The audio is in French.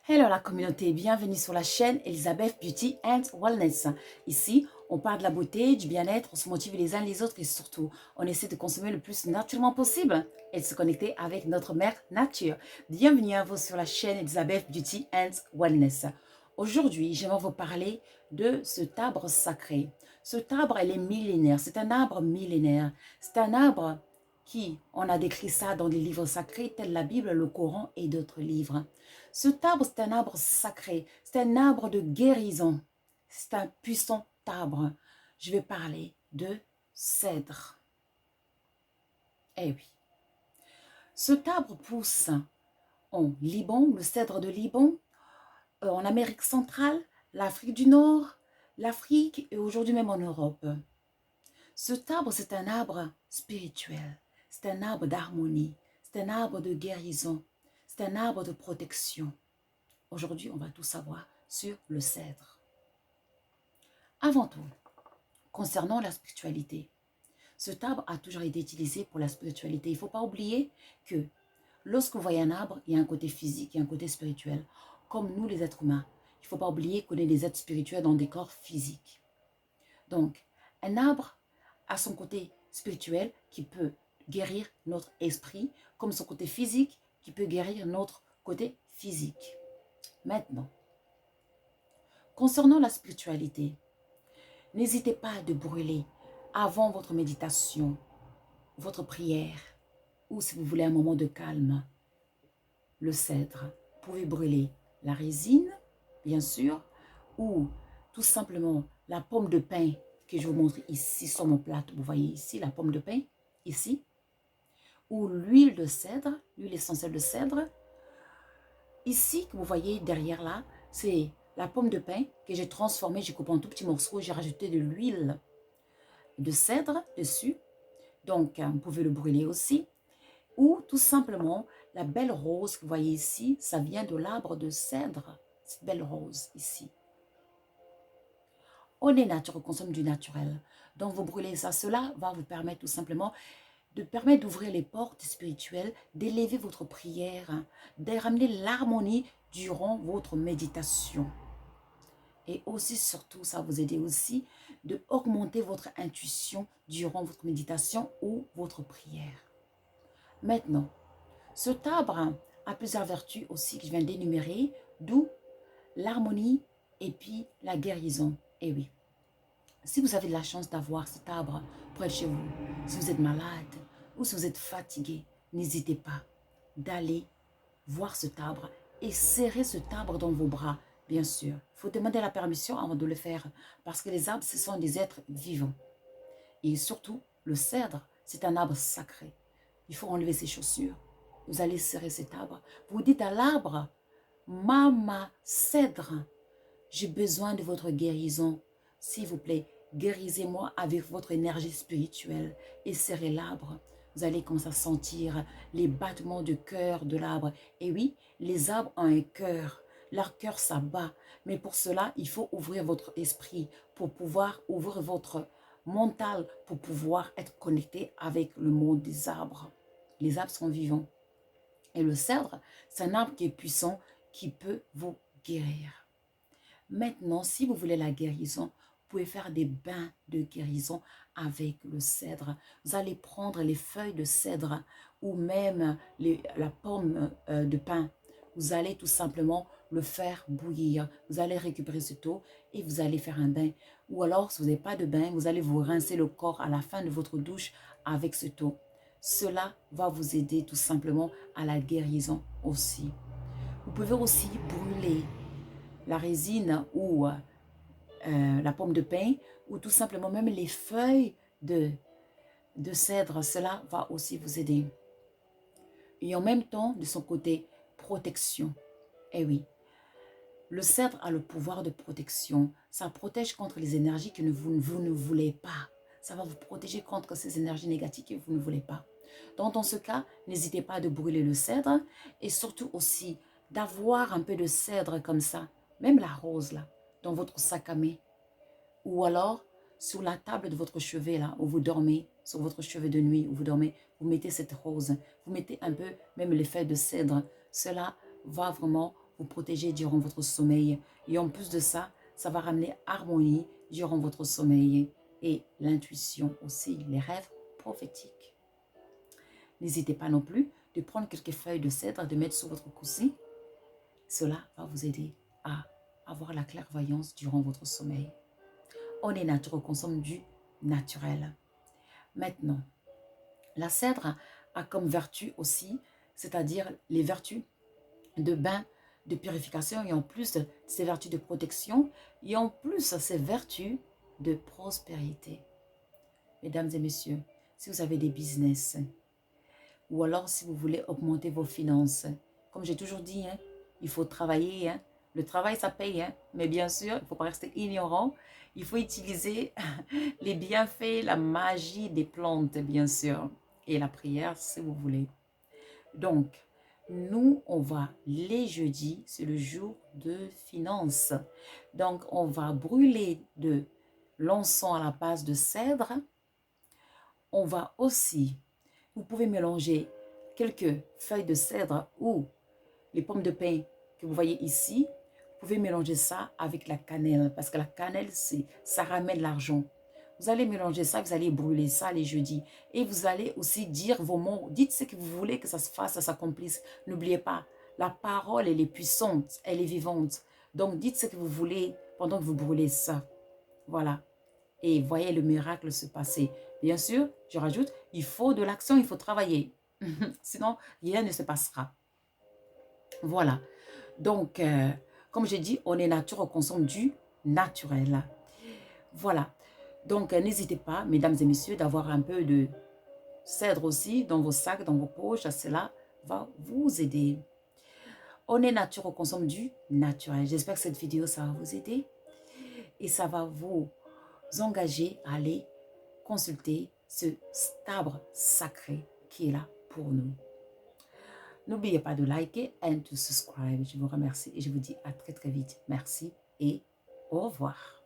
Hello la communauté, bienvenue sur la chaîne Elizabeth Beauty and Wellness. Ici, on parle de la beauté, du bien-être, on se motive les uns les autres et surtout, on essaie de consommer le plus naturellement possible et de se connecter avec notre mère nature. Bienvenue à vous sur la chaîne Elizabeth Beauty and Wellness. Aujourd'hui, j'aimerais vous parler de cet arbre sacré. Cet arbre, elle est millénaire, c'est un arbre millénaire. C'est un arbre qui, on a décrit ça dans des livres sacrés tels la Bible, le Coran et d'autres livres. Cet arbre, c'est un arbre sacré, c'est un arbre de guérison, c'est un puissant arbre. Je vais parler de cèdre. Eh oui, cet arbre pousse en Liban, le cèdre de Liban, en Amérique centrale, l'Afrique du Nord, l'Afrique et aujourd'hui même en Europe. Cet arbre, c'est un arbre spirituel, c'est un arbre d'harmonie, c'est un arbre de guérison, c'est un arbre de protection. Aujourd'hui, on va tout savoir sur le cèdre. Avant tout, concernant la spiritualité, cet arbre a toujours été utilisé pour la spiritualité. Il ne faut pas oublier que lorsque vous voyez un arbre, il y a un côté physique et un côté spirituel. Comme nous, les êtres humains, il ne faut pas oublier qu'on est des êtres spirituels dans des corps physiques. Donc, un arbre a son côté spirituel qui peut guérir notre esprit, comme son côté physique qui peut guérir notre côté physique. Maintenant, concernant la spiritualité, n'hésitez pas à brûler avant votre méditation, votre prière, ou si vous voulez un moment de calme, le cèdre. Vous pouvez brûler la résine, bien sûr, ou tout simplement la pomme de pin que je vous montre ici sur mon plateau. Vous voyez ici la pomme de pin, ici, ou l'huile de cèdre, l'huile essentielle de cèdre. Ici, que vous voyez derrière là, c'est la pomme de pin que j'ai transformée, j'ai coupé en tout petits morceaux, j'ai rajouté de l'huile de cèdre dessus. Donc, vous pouvez le brûler aussi. Ou tout simplement, la belle rose que vous voyez ici, ça vient de l'arbre de cèdre. Cette belle rose ici. On est nature, on consomme du naturel. Donc, vous brûlez ça. Cela va vous permettre tout simplement d'ouvrir les portes spirituelles, d'élever votre prière, de ramener l'harmonie durant votre méditation. Et aussi, surtout, ça va vous aider aussi de augmenter votre intuition durant votre méditation ou votre prière. Maintenant, cet arbre a plusieurs vertus aussi que je viens d'énumérer, d'où l'harmonie et puis la guérison. Et oui, si vous avez de la chance d'avoir cet arbre près de chez vous, si vous êtes malade ou si vous êtes fatigué, n'hésitez pas d'aller voir cet arbre et serrer cet arbre dans vos bras. Bien sûr, il faut demander la permission avant de le faire parce que les arbres, ce sont des êtres vivants. Et surtout, le cèdre, c'est un arbre sacré. Il faut enlever ses chaussures. Vous allez serrer cet arbre. Vous dites à l'arbre, Mama cèdre, j'ai besoin de votre guérison. S'il vous plaît, guérisez-moi avec votre énergie spirituelle et serrez l'arbre. Vous allez commencer à sentir les battements de cœur de l'arbre. Et oui, les arbres ont un cœur. Leur cœur s'abat. Mais pour cela, il faut ouvrir votre esprit pour pouvoir ouvrir votre mental pour pouvoir être connecté avec le monde des arbres. Les arbres sont vivants. Et le cèdre, c'est un arbre qui est puissant, qui peut vous guérir. Maintenant, si vous voulez la guérison, vous pouvez faire des bains de guérison avec le cèdre. Vous allez prendre les feuilles de cèdre ou même la pomme de pin. Vous allez tout simplement le faire bouillir. Vous allez récupérer cette eau et vous allez faire un bain. Ou alors, si vous n'avez pas de bain, vous allez vous rincer le corps à la fin de votre douche avec cette eau. Cela va vous aider tout simplement à la guérison aussi. Vous pouvez aussi brûler la résine ou la pomme de pin ou tout simplement même les feuilles de cèdre. Cela va aussi vous aider. Et en même temps, de son côté, protection. Eh oui, le cèdre a le pouvoir de protection. Ça protège contre les énergies que vous ne voulez pas. Ça va vous protéger contre ces énergies négatives que vous ne voulez pas. Donc, dans ce cas, n'hésitez pas à brûler le cèdre et surtout aussi d'avoir un peu de cèdre comme ça, même la rose là, dans votre sac à main. Ou alors, sur la table de votre chevet là, où vous dormez, sur votre chevet de nuit où vous dormez, vous mettez cette rose. Vous mettez un peu, même les feuilles de cèdre. Cela va vraiment vous protéger durant votre sommeil. Et en plus de ça, ça va ramener harmonie durant votre sommeil et l'intuition aussi, les rêves prophétiques. N'hésitez pas non plus de prendre quelques feuilles de cèdre, de mettre sur votre coussin. Cela va vous aider à avoir la clairvoyance durant votre sommeil. On est nature, on consomme du naturel. Maintenant, la cèdre a comme vertu aussi, c'est-à-dire les vertus de bain, de purification et en plus ses vertus de protection et en plus ses vertus de prospérité. Mesdames et messieurs, si vous avez des business ou alors si vous voulez augmenter vos finances, comme j'ai toujours dit, hein, il faut travailler, hein. Le travail ça paye, hein, mais bien sûr, il ne faut pas rester ignorant, il faut utiliser les bienfaits, la magie des plantes bien sûr et la prière si vous voulez. Donc, nous, on va les jeudis, c'est le jour de finances. Donc, on va brûler de l'encens à la base de cèdre. On va aussi, vous pouvez mélanger quelques feuilles de cèdre ou les pommes de pin que vous voyez ici. Vous pouvez mélanger ça avec la cannelle parce que la cannelle, ça ramène l'argent. Vous allez mélanger ça, vous allez brûler ça les jeudis. Et vous allez aussi dire vos mots. Dites ce que vous voulez que ça se fasse, ça s'accomplisse. N'oubliez pas, la parole, elle est puissante, elle est vivante. Donc, dites ce que vous voulez pendant que vous brûlez ça. Voilà. Et voyez le miracle se passer. Bien sûr, je rajoute, il faut de l'action, il faut travailler. Sinon, rien ne se passera. Voilà. Donc, comme j'ai dit, on est nature, on consomme du naturel. Voilà. Donc, n'hésitez pas, mesdames et messieurs, d'avoir un peu de cèdre aussi dans vos sacs, dans vos poches. Cela va vous aider. On est nature, on consomme du naturel. J'espère que cette vidéo, ça va vous aider. Et ça va vous engager à aller consulter ce arbre sacré qui est là pour nous. N'oubliez pas de liker et de subscribe. Je vous remercie et je vous dis à très très vite. Merci et au revoir.